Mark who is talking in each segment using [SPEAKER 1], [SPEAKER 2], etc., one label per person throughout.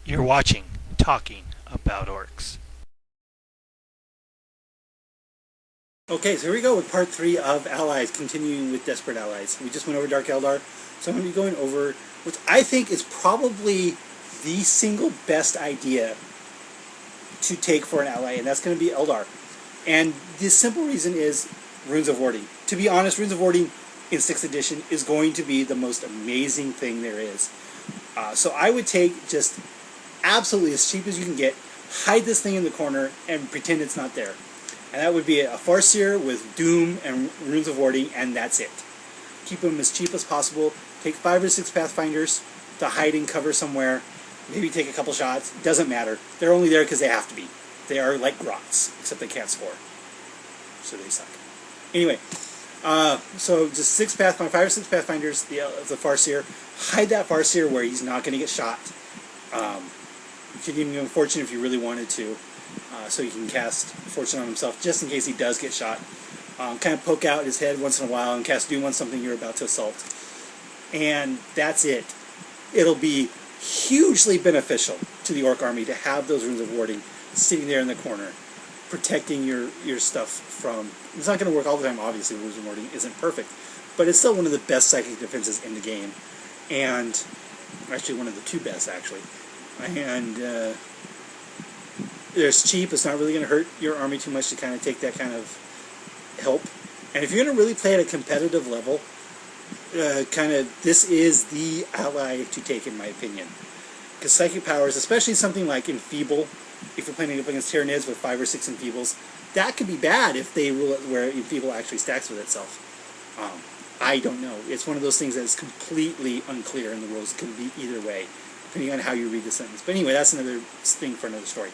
[SPEAKER 1] You're watching Talking About Orcs.
[SPEAKER 2] Okay, so here we go with part 3 of Allies, continuing with Desperate Allies. We just went over Dark Eldar, so I'm going to be going over what I think is probably the single best idea to take for an ally, and that's going to be Eldar. And the simple reason is Runes of Warding. To be honest, Runes of Warding in 6th edition is going to be the most amazing thing there is. So I would take just absolutely as cheap as you can get, hide this thing in the corner, and pretend it's not there. And that would be a Farseer with Doom and Runes of Warding, and that's it. Keep them as cheap as possible. Take 5 or 6 Pathfinders to hide in cover somewhere. Maybe take a couple shots. Doesn't matter. They're only there because they have to be. They are like grots, except they can't score. So they suck. Anyway, so just 5 or 6 Pathfinders, the Farseer. Hide that Farseer where he's not going to get shot. You could even give him Fortune if you really wanted to. So you can cast Fortune on himself just in case he does get shot. Kind of poke out his head once in a while and cast Doom on something you're about to assault. And that's it. It'll be hugely beneficial to the Orc army to have those Runes of Warding sitting there in the corner, protecting your stuff from... It's not going to work all the time, obviously. Runes of Warding isn't perfect. But it's still one of the best psychic defenses in the game. And actually one of the 2 best, actually. And... it's cheap. It's not really going to hurt your army too much to kind of take that kind of help. And if you're going to really play at a competitive level, this is the ally to take, in my opinion. Because Psychic Powers, especially something like Enfeeble, if you're playing up against Tyranids with 5 or 6 Enfeebles, that could be bad if they rule it where Enfeeble actually stacks with itself. I don't know. It's one of those things that is completely unclear in the rules. It could be either way, depending on how you read the sentence. But anyway, that's another thing for another story.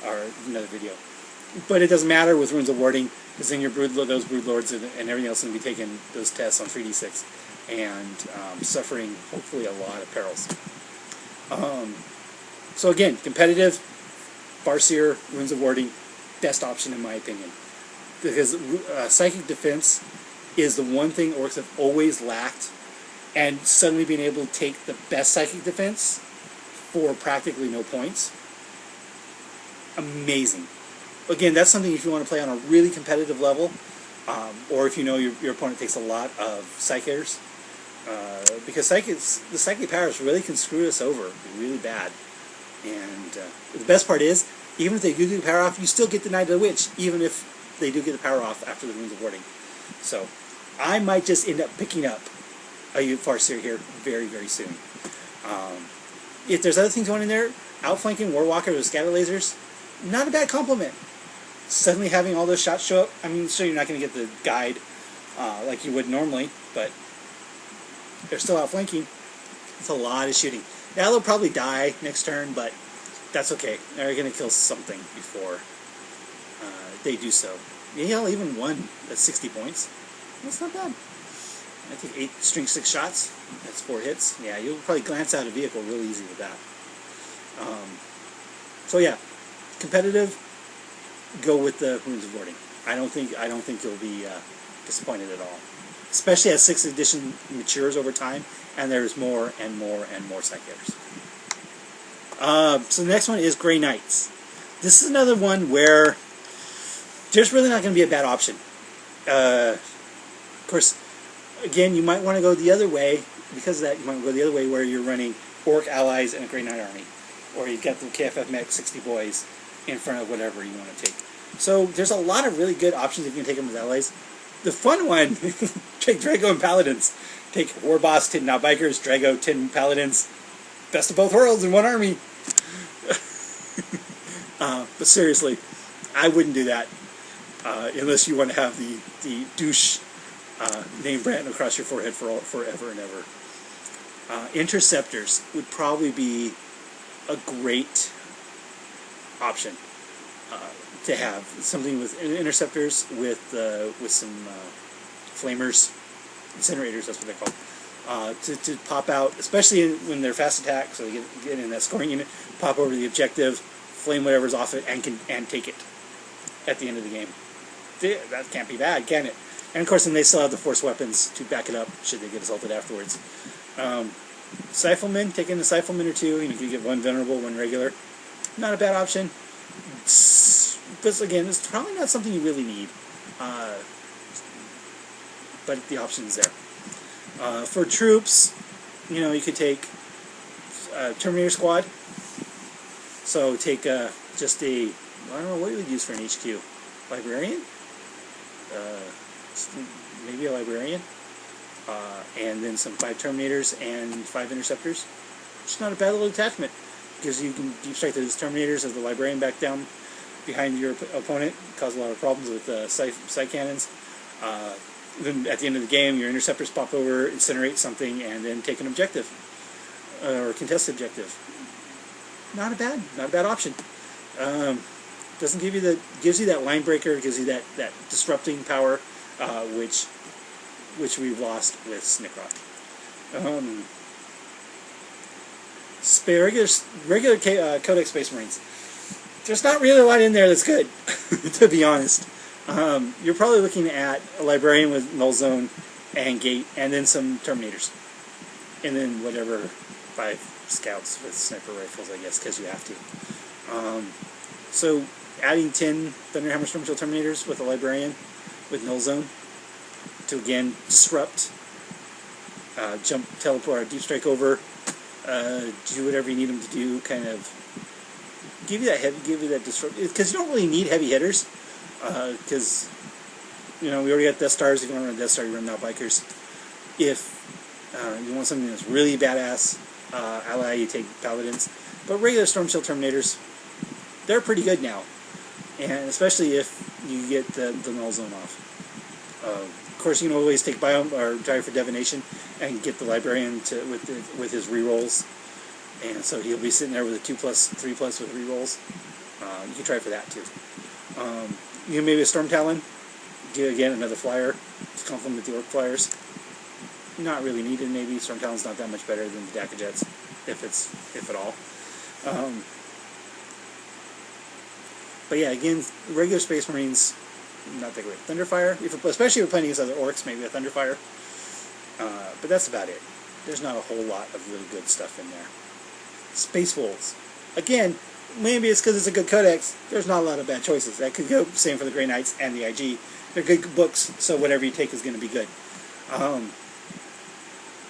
[SPEAKER 2] Or another video. But it doesn't matter with Runes of Warding, because then your those Broodlords and everything else is going to be taking those tests on 3d6 and suffering, hopefully, a lot of perils. So again, competitive, Farseer, Runes of Warding, best option in my opinion. Because Psychic Defense is the one thing Orcs have always lacked, and suddenly being able to take the best Psychic Defense for practically no points, amazing. Again, that's something if you want to play on a really competitive level, or if you know your opponent takes a lot of Psychers, because the Psychic powers really can screw us over really bad. And the best part is, even if they do get the power off, you still get the Knight of the Witch, even if they do get the power off after the Runes of Warding. So, I might just end up picking up a Farseer here very, very soon. If there's other things going in there, outflanking Warwalkers with scatter lasers, not a bad compliment. Suddenly having all those shots show up, I mean, sure, you're not going to get the guide like you would normally, but they're still outflanking. It's a lot of shooting. Now they'll probably die next turn, but that's okay. They're going to kill something before they do so. Yeah, even one at 60 points. That's not bad. I think 8 string 6 shots. That's 4 hits. Yeah, you'll probably glance out a vehicle real easy with that. So yeah. Competitive, go with the Runes of Warding. I don't think you'll be disappointed at all. Especially as 6th edition matures over time, and there's more and more and more Psychers. So the next one is Grey Knights. This is another one where there's really not going to be a bad option. Of course, again, you might want to go the other way. Because of that, you might go the other way where you're running Orc allies and a Grey Knight army. Or you've got the KFF Mech 60 boys in front of whatever you want to take. So there's a lot of really good options if you can take them as allies. The fun one, take Drago and Paladins. Take War Boss, 10 now Bikers, Drago, 10 Paladins. Best of both worlds in one army. But seriously, I wouldn't do that unless you want to have the douche name brand across your forehead for forever and ever. Interceptors would probably be a great option to have. Something with interceptors with some flamers, incinerators, that's what they're called, to pop out, especially when they're fast attack, so they get in that scoring unit, pop over the objective, flame whatever's off it, and take it at the end of the game. That can't be bad, can it? And of course, then they still have the force weapons to back it up should they get assaulted afterwards. Cyphelman, take in a Cyphelman or two, and you can get one venerable, one regular. Not a bad option. But again, it's probably not something you really need. But the option's there. For troops, you could take Terminator Squad. So take just I don't know what you would use for an HQ. Librarian? Maybe a Librarian. And then some 5 Terminators and 5 Interceptors. It's not a bad little attachment, because you can deep strike those Terminators as the Librarian back down behind your opponent, cause a lot of problems with sight cannons. Then at the end of the game, your Interceptors pop over, incinerate something, and then take an objective, or contest objective. Not a bad option. Doesn't give you gives you that line breaker, gives you that disrupting power, which we've lost with Snickrot. Regular Codex Space Marines. There's not really a lot in there that's good, to be honest. You're probably looking at a Librarian with Null Zone and Gate, and then some Terminators. And then whatever 5 Scouts with Sniper Rifles, I guess, because you have to. So adding 10 Thunderhammer Stormshield Terminators with a Librarian with Null Zone to, again, disrupt, jump, teleport, deep strike over, do whatever you need them to do, kind of give you that disrupt, because you don't really need heavy hitters, because we already got Death Stars. If you want to run Death Star, you run Now Bikers. If you want something that's really badass ally, you take Paladins. But regular Stormshield Terminators, they're pretty good now, and especially if you get the Null Zone off. Of course, you can always take Biome or try for Divination and get the Librarian with his rerolls, and so he'll be sitting there with a 2+, 3+ with rerolls. You can try for that too. You can maybe a Storm Talon, get again another flyer to complement the Orc flyers. Not really needed, maybe. Storm Talon's not that much better than the Dakka Jets, if at all. But yeah, again, regular Space Marines, not that great. Thunderfire, especially if you're playing against other Orcs, maybe a Thunderfire. But that's about it. There's not a whole lot of really good stuff in there. Space Wolves. Again, maybe it's because it's a good codex. There's not a lot of bad choices. That could go same for the Grey Knights and the IG. They're good books, so whatever you take is going to be good.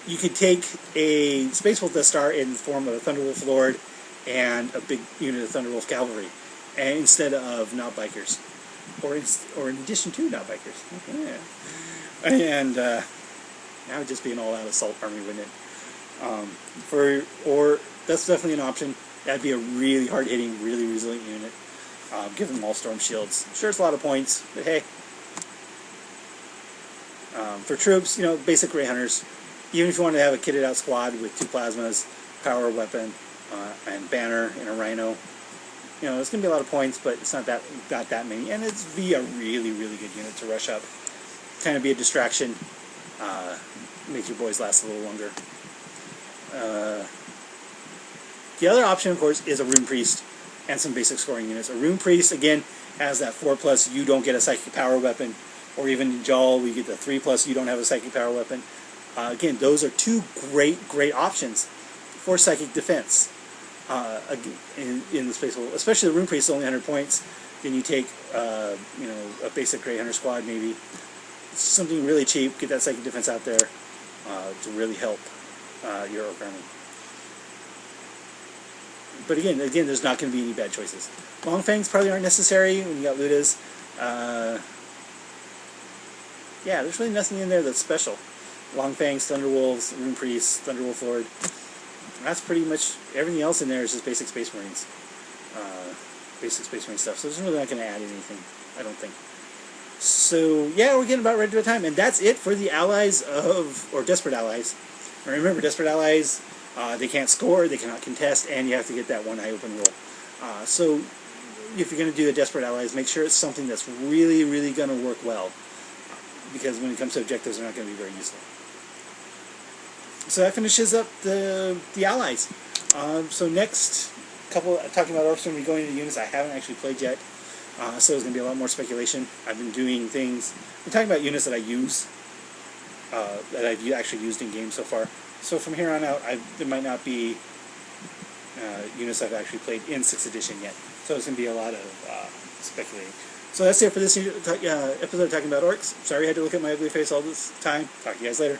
[SPEAKER 2] You could take a Space Wolf Death Star in the form of a Thunderwolf Lord and a big unit of Thunderwolf Cavalry, and instead of Not Bikers, or in addition to Not Bikers. Yeah. And that would just be an all-out assault army, wouldn't it? Or that's definitely an option. That'd be a really hard-hitting, really resilient unit. Give them all Storm Shields. Sure, it's a lot of points, but hey. For troops, basic Grey Hunters. Even if you want to have a kitted out squad with 2 plasmas, power weapon, and banner, and a rhino, it's going to be a lot of points, but it's not that many, and it's be a really, really good unit to rush up. Kind of be a distraction, make your boys last a little longer. The other option, of course, is a Rune Priest and some basic scoring units. A Rune Priest, again, has that 4+, you don't get a psychic power weapon, or even in Jaal, we get the 3+, you don't have a psychic power weapon. Again, those are 2 great options for psychic defense in the Space Wolf. Especially the Rune Priest is only 100 points. Then you take a basic Grey Hunter squad, maybe something really cheap. Get that psychic defense out there to really help your Orc army. But again, there's not going to be any bad choices. Long Fangs probably aren't necessary when you got Ludas. Yeah, there's really nothing in there that's special. Long Fangs, Thunderwolves, Rune Priests, Thunderwolf Lord. That's pretty much everything else in there is just basic Space Marines. Basic Space Marine stuff. So it's really not going to add anything, I don't think. So yeah, we're getting about ready to time, and that's it for the allies or Desperate Allies. And remember, Desperate Allies, they can't score, they cannot contest, and you have to get that 1 eye open roll. So if you're going to do a Desperate Allies, make sure it's something that's really, really going to work well. Because when it comes to objectives, they're not going to be very useful. So that finishes up the allies. So next talking about Orcs, we're going to be going into units I haven't actually played yet. So there's going to be a lot more speculation. I've been doing things. I'm talking about units that I use, that I've actually used in games so far. So from here on out, there might not be units I've actually played in 6th edition yet. So it's going to be a lot of speculating. So that's it for this episode of Talking About Orcs. Sorry I had to look at my ugly face all this time. Talk to you guys later.